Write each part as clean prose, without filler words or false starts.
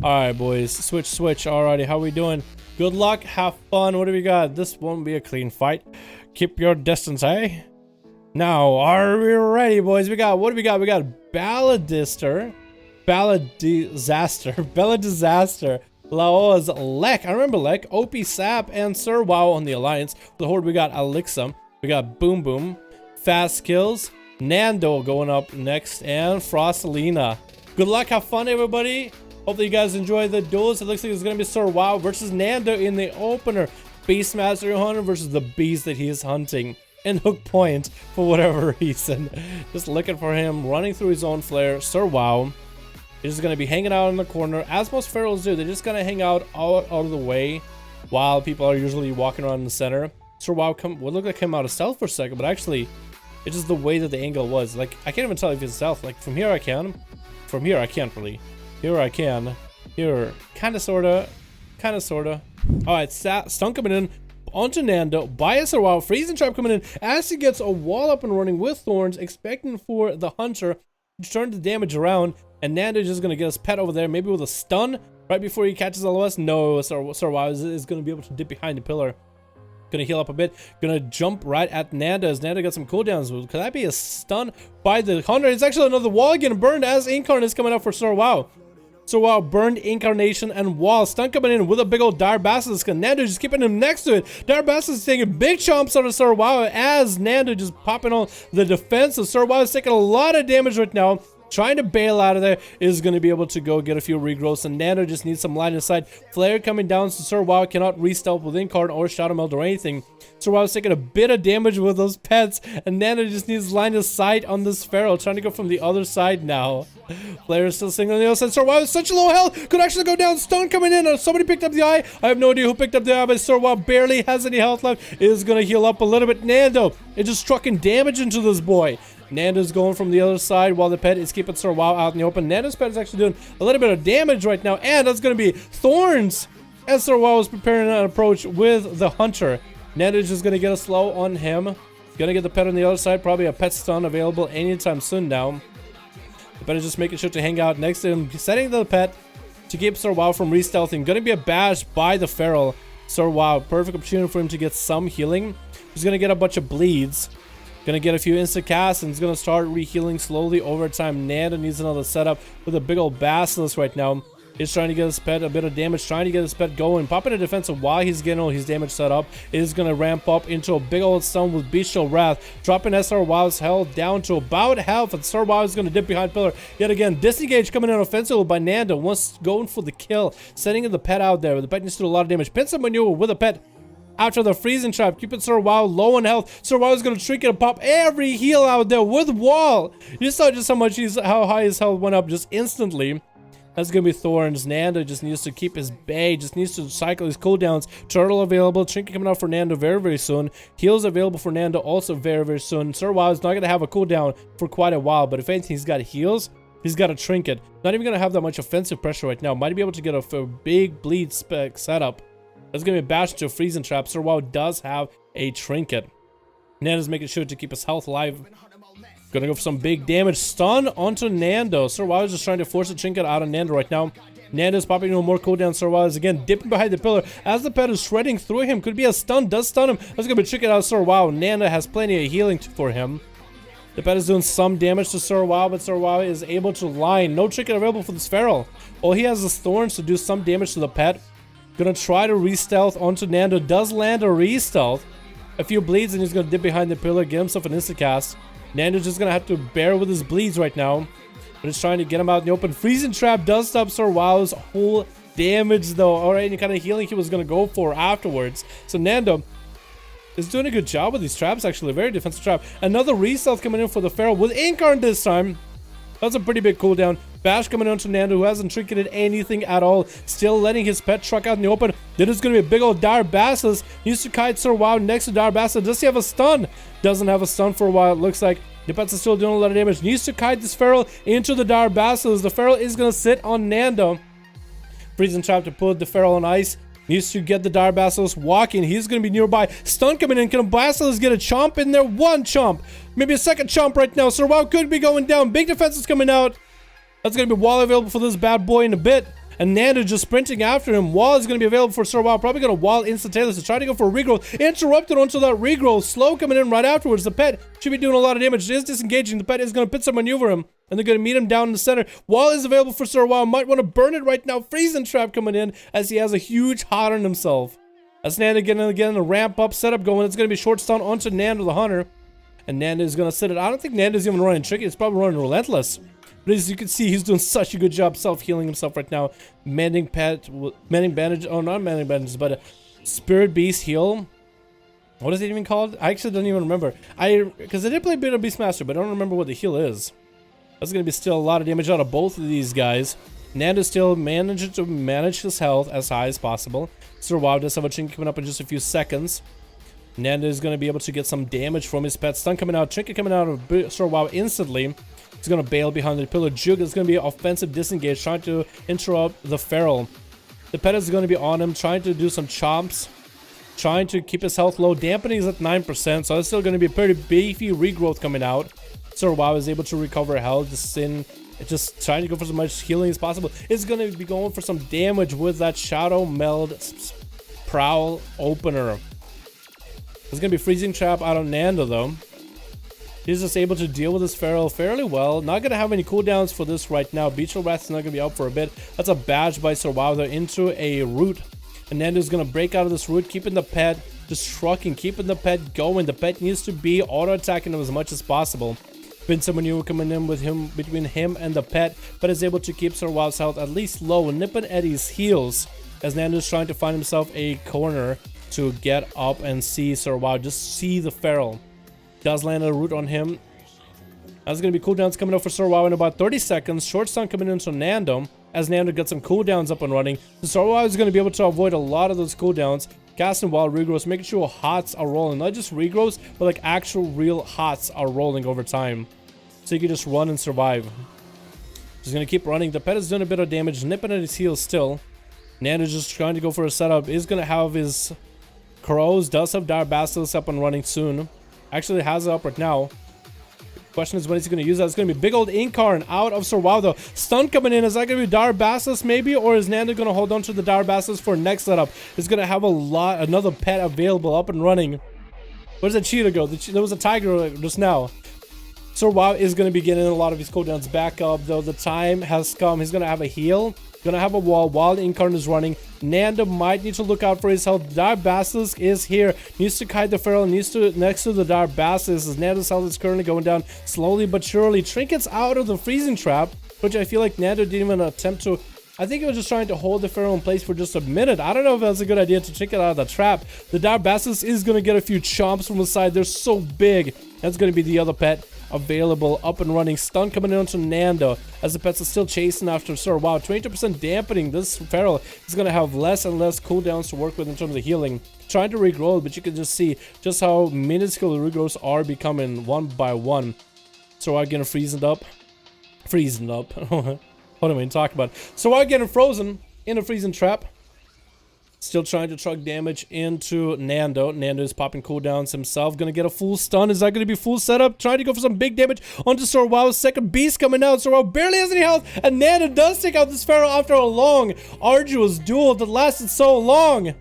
Alright, boys. Switch. Alrighty, how we doing? Good luck, have fun. What have we got? This won't be a clean fight. Keep your distance, eh? Now, are we ready, boys? What do we got? We got Balladister, Belladisaster, Lao's Lek. I remember Lek, OP Sap, and Sir WoW on the Alliance. For the Horde, we got Elixum, we got Boom Boom, Fast Kills, Nando going up next, and Frostalina. Good luck, have fun, everybody. Hopefully you guys enjoy the duels. It looks like it's going to be Sir WoW versus Nando in the opener. Beastmaster Hunter versus the beast that he is hunting in Hook Point for whatever reason. Just looking for him, running through his own flare. Sir WoW is just going to be hanging out in the corner, as most Pharaohs do. They're just going to hang out of the way while people are usually walking around in the center. Sir WoW would look like him out of stealth for a second, but actually, it's just the way that the angle was. Like, I can't even tell if he's stealth. Like, from here I can. From here I can't really. Here I can. Here. Kinda sorta. Alright, stun coming in onto Nando. Bias or while freezing trap coming in as he gets a wall up and running with thorns, expecting for the hunter to turn the damage around. And Nando's just gonna get his pet over there, maybe with a stun right before he catches LOS. No, Sir WoW is gonna be able to dip behind the pillar. Gonna heal up a bit. Gonna jump right at Nando as Nando got some cooldowns. Could that be a stun by the hunter? It's actually another wall getting burned as Incarnate is coming out for Sir WoW. Sir WoW burned Incarnation and wall. Stun coming in with a big old Dire Basilisk. Nando just keeping him next to it. Dire Basilisk taking big chomps out of Sir WoW as Nando just popping on the defense. So Sir WoW is taking a lot of damage right now. Trying to bail out of there, is going to be able to go get a few regrowths, and Nando just needs some line of sight. Flare coming down, so Sir WoW cannot re-stealth with Incarn or Shadow Meld or anything. Sir WoW is taking a bit of damage with those pets, and Nando just needs line of sight on this Feral, trying to go from the other side now. Flare is still sitting on the other side. Sir WoW is such low health, could actually go down. Stun coming in, somebody picked up the eye. I have no idea who picked up the eye, but Sir WoW barely has any health left. Is going to heal up a little bit. Nando is just trucking damage into this boy. Nando's going from the other side while the pet is keeping Sir WoW out in the open. Nando's pet is actually doing a little bit of damage right now, and that's going to be thorns as Sir WoW is preparing an approach with the hunter. Nando's just going to get a slow on him. Going to get the pet on the other side. Probably a pet stun available anytime soon now. The pet is just making sure to hang out next to him, setting the pet to keep Sir WoW from re-stealthing. Going to be a bash by the Feral. Sir WoW, perfect opportunity for him to get some healing. He's going to get a bunch of bleeds. Gonna get a few instant casts and it's gonna start re-healing slowly over time. Nando needs another setup with a big old Basilisk right now. He's trying to get his pet a bit of damage, trying to get his pet going. Popping a defensive while he's getting all his damage set up. It is gonna ramp up into a big old stun with Bestial Wrath, dropping Sir WoW's health down to about half, and Sir WoW is gonna dip behind pillar. Yet again, disengage coming in offensively by Nando, once going for the kill, sending the pet out there. The pet needs to do a lot of damage. Pincer maneuver with a pet after the freezing trap, keeping Sir WoW low on health. Sir WoW is going to trinket and pop every heal out there with wall. You saw just how high his health went up just instantly. That's going to be thorns. Nando just needs to keep his bay, just needs to cycle his cooldowns. Turtle available, trinket coming out for Nando very soon. Heals available for Nando also very soon. Sir WoW is not going to have a cooldown for quite a while, but if anything, he's got heals. He's got a trinket. Not even going to have that much offensive pressure right now. Might be able to get a big bleed spec setup. That's going to be a bash to a freezing trap. Sir WoW does have a trinket. Nando's making sure to keep his health alive. Gonna go for some big damage. Stun onto Nando. Sir WoW is just trying to force a trinket out of Nando right now. Nando's popping no more cooldown. Sir WoW is again dipping behind the pillar as the pet is shredding through him. Could be a stun. Does stun him. That's gonna be a trinket out of Sir WoW. Nando has plenty of healing for him. The pet is doing some damage to Sir WoW, but Sir WoW is able to line. No trinket available for this Feral. All he has is thorns to do some damage to the pet. Gonna try to re-stealth onto Nando. Does land a re-stealth. A few bleeds and he's gonna dip behind the pillar, get himself an insta-cast. Nando's just gonna have to bear with his bleeds right now. But he's trying to get him out in the open. Freezing trap does stop Sir WoW's whole damage though. Alright, any kind of healing he was gonna go for afterwards. So Nando is doing a good job with these traps actually. Very defensive trap. Another re-stealth coming in for the Feral with Incarn this time. That's a pretty big cooldown. Bash coming onto Nando, who hasn't trinketed anything at all. Still letting his pet truck out in the open. Then it's going to be a big old Dire Basilisk. Needs to kite Sir WoW next to Dire Basilisk. Does he have a stun? Doesn't have a stun for a while, it looks like. The pets are still doing a lot of damage. Needs to kite this Feral into the Dire Basilisk. The Feral is going to sit on Nando. Freezing Trap to put the Feral on ice. Needs to get the Dire Basilisk walking. He's going to be nearby. Stun coming in. Can a Basilisk get a chomp in there? One chomp. Maybe a second chomp right now. Sir WoW could be going down. Big defense is coming out. That's going to be wall available for this bad boy in a bit. And Nando just sprinting after him. Wall is going to be available for Sir WoW. Probably going to wall instantaneously. Trying to go for a regrowth. Interrupted onto that regrowth. Slow coming in right afterwards. The pet should be doing a lot of damage. It is disengaging. The pet is going to pincer maneuver him. And they're going to meet him down in the center. Wall is available for Sir WoW. Might want to burn it right now. Freezing Trap coming in as he has a huge hot on himself. As Nando again a ramp up setup going. It's going to be short stun onto Nando the Hunter. And Nando is going to sit it. I don't think Nando's even running tricky. It's probably running relentless. But as you can see, he's doing such a good job self-healing himself right now. Mending bandage. Oh, not mending bandages, but a Spirit Beast heal. What is it even called? I actually don't even remember. Because I did play a bit of Beastmaster, but I don't remember what the heal is. That's going to be still a lot of damage out of both of these guys. Nando still managing to manage his health as high as possible. Sir WoW does have a trinket coming up in just a few seconds. Nando is going to be able to get some damage from his pet. Stun coming out. Trinket coming out of Sir WoW instantly. He's going to bail behind the pillar. Juke is going to be offensive disengage, trying to interrupt the Feral. The pet is going to be on him, trying to do some chomps. Trying to keep his health low. Dampening is at 9%, so it's still going to be a pretty beefy regrowth coming out. Sir WoW is able to recover health. Just trying to go for as much healing as possible. It's going to be going for some damage with that Shadow Meld Prowl opener. There's going to be Freezing Trap out on Nando, though. He's just able to deal with this Feral fairly well. Not going to have any cooldowns for this right now. Beetle Wrath is not going to be out for a bit. That's a badge by Sir WoW. They're into a root. And Nando's going to break out of this root, keeping the pet just trucking, keeping the pet going. The pet needs to be auto-attacking him as much as possible. Pincer maneuver coming in with him, between him and the pet, but is able to keep Sir WoW's health at least low, nipping at his heels as Nando's trying to find himself a corner to get up and see Sir WoW. Just see the Feral. Does land a root on him. That's going to be cooldowns coming up for Sir WoW in about 30 seconds. Short stun coming into Nando as Nando gets some cooldowns up and running. So Sir WoW is going to be able to avoid a lot of those cooldowns. Casting wild regrowths, making sure hots are rolling. Not just regrowths, but like actual real hots are rolling over time. So you can just run and survive. Just going to keep running. The pet is doing a bit of damage, nipping at his heels still. Nando's just trying to go for a setup. He's going to have his crows. Does have Dire Basilisk up and running soon. Actually has it up right now. Question is when he's going to use that. It's going to be big old Incarn out of Sir WoW though. Stun coming in. Is that going to be Dire Basilisk maybe? Or is Nando going to hold on to the Dire Basilisk for next setup? He's going to have another pet available up and running. Where does that cheetah go? There was a tiger just now. Sir WoW is going to be getting a lot of his cooldowns back up though. The time has come. He's going to have a heal. Gonna have a wall while the Incarn is running. Nando might need to look out for his health. Dire Basilisk is here. Needs to kite the Feral. Needs to next to the Dire Basilisk as Nando's health is currently going down slowly but surely. Trinkets out of the freezing trap, which I feel like Nando didn't even attempt to. I think he was just trying to hold the Feral in place for just a minute. I don't know if that's a good idea to trinket out of the trap. The Dire Basilisk is gonna get a few chomps from the side. They're so big. That's gonna be the other pet available up and running. Stun coming in onto Nando as the pets are still chasing after Sir WoW. 22% dampening. This Feral is going to have less and less cooldowns to work with in terms of healing. Trying to regrow, but you can just see just how minuscule the regrowths are becoming one by one. So I'm going to freeze it up. Freezing up. What am I talking about? So I'm getting frozen in a freezing trap. Still trying to truck damage into Nando. Nando is popping cooldowns himself. Gonna get a full stun. Is that gonna be full setup? Trying to go for some big damage onto Sir WoW's second beast coming out. Sir WoW barely has any health. And Nando does take out this Feral after a long, arduous duel that lasted so long.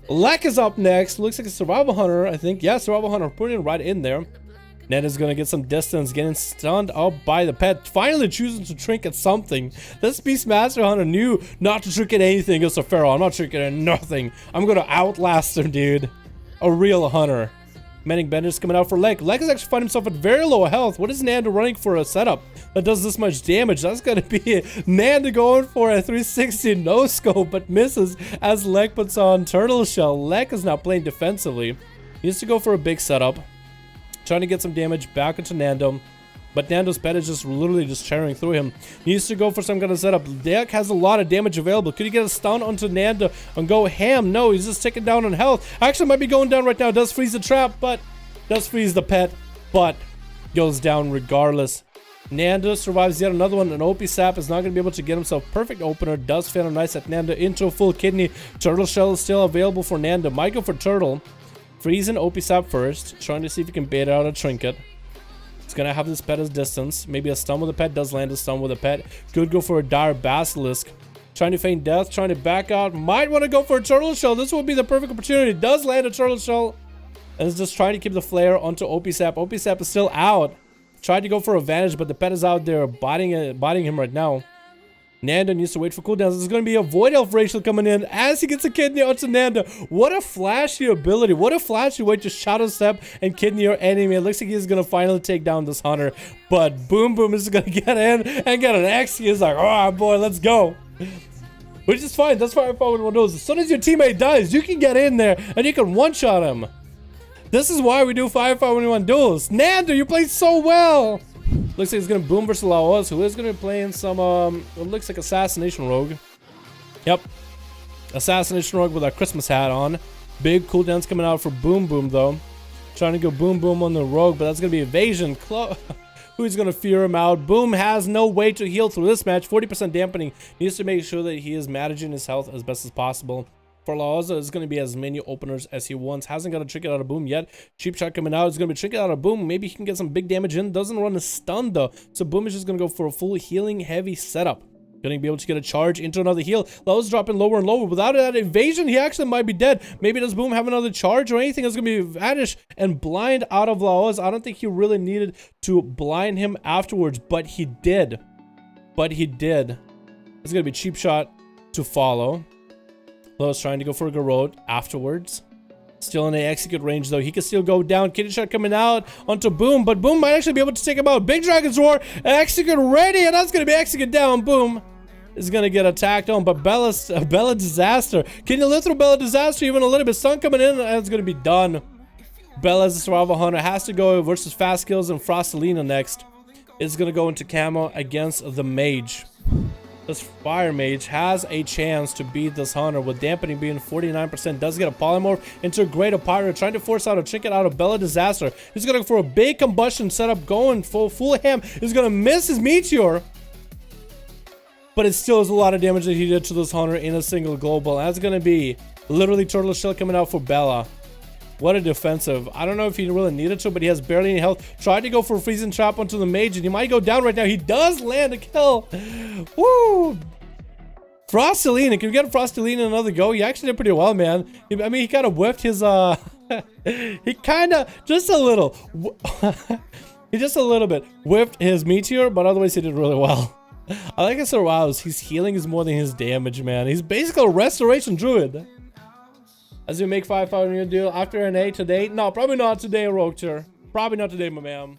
Lek is up next. Looks like a Survival Hunter, I think. Yeah, Survival Hunter. Putting it right in there. Nando's gonna get some distance, getting stunned up by the pet. Finally choosing to trinket something. This Beastmaster Hunter knew not to trinket anything against a Feral. I'm not trinketing nothing. I'm gonna outlast him, dude. A real hunter. Mending Bender's coming out for Lek. Lek is actually finding himself at very low health. What is Nando running for a setup that does this much damage? That's gonna be Nando going for a 360 no scope, but misses as Lek puts on Turtle Shell. Lek is now playing defensively. He needs to go for a big setup. Trying to get some damage back into Nando. But Nando's pet is just literally just tearing through him. Needs to go for some kind of setup. Deck has a lot of damage available. Could he get a stun onto Nando and go ham? No, he's just ticking down on health. Actually, might be going down right now. Does freeze the trap, but does freeze the pet, but goes down regardless. Nando survives yet another one. An OP sap is not going to be able to get himself perfect opener. Does fail nice at Nando into a full kidney. Turtle shell is still available for Nando. Might go for turtle. Freezing OP sap first. Trying to see if he can bait out a trinket. He's going to have this pet as distance. Maybe a stun with a pet. Does land a stun with a pet. Could go for a dire basilisk. Trying to feign death. Trying to back out. Might want to go for a turtle shell. This would be the perfect opportunity. Does land a turtle shell. And is just trying to keep the flare onto OP sap. OP sap is still out. Tried to go for advantage, but the pet is out there biting him right now. Nando needs to wait for cooldowns. There's going to be a Void Elf Racial coming in as he gets a kidney onto Nando. What a flashy ability. What a flashy way to Shadow Step and kidney your enemy. It looks like he's going to finally take down this hunter. But Boom Boom is going to get in and get an X. He's like, oh boy, let's go. Which is fine. That's why 5v5 1v1 Duels. As soon as your teammate dies, you can get in there and you can one-shot him. This is why we do 5v5 1v1 Duels. Nando, you played so well. Looks like he's going to boom versus Laos, who is going to be playing some, it looks like Assassination Rogue. Yep. Assassination Rogue with our Christmas hat on. Big cooldowns coming out for Boom Boom, though. Trying to go Boom Boom on the Rogue, but that's going to be evasion. Who's going to fear him out? Boom has no way to heal through this match. 40% dampening. Needs to make sure that he is managing his health as best as possible. For Laoza, it's going to be as many openers as he wants. Hasn't got a trinket out of Boom yet. Cheap shot coming out. It's going to be trinket out of Boom. Maybe he can get some big damage in. Doesn't run a stun, though. So Boom is just going to go for a full healing heavy setup. Going to be able to get a charge into another heal. Laoza dropping lower and lower. Without that evasion, he actually might be dead. Maybe does Boom have another charge or anything? It's going to be vanish and blind out of Laoza. I don't think he really needed to blind him afterwards, but he did. It's going to be cheap shot to follow. Lowe's trying to go for a garrote afterwards. Still in the execute range, though. He can still go down. Kitty shot coming out onto Boom, but Boom might actually be able to take him out. Big Dragon's Roar. Execute ready, and that's going to be execute down. Boom is going to get attacked on, but Bella Disaster. Can you live through Bella Disaster even a little bit? Stun coming in, and it's going to be done. Bella as a survival hunter has to go versus Fast Kills and Frostalina next. It's going to go into camo against the Mage. This Fire Mage has a chance to beat this Hunter with dampening being 49%. Does get a polymorph into a Great Pirate, trying to force out a trinket out of Bella Disaster. He's going to go for a big combustion setup, going full ham. He's going to miss his Meteor. But it still is a lot of damage that he did to this Hunter in a single global. And that's going to be literally Turtle Shell coming out for Bella. What a defensive. I don't know if he really needed to, but he has barely any health. Tried to go for a freezing trap onto the Mage, and he might go down right now. He does land a kill. Woo! Frostalina. Can we get Frostalina another go? He actually did pretty well, man. I mean, he kind of whiffed his, he kind of, just a little. He just a little bit whiffed his Meteor, but otherwise he did really well. I like his survives. His healing is more than his damage, man. He's basically a Restoration Druid. As we make 5v5 1v1 Duel after an A today. No, probably not today, Rogue Tour. Probably not today, my man.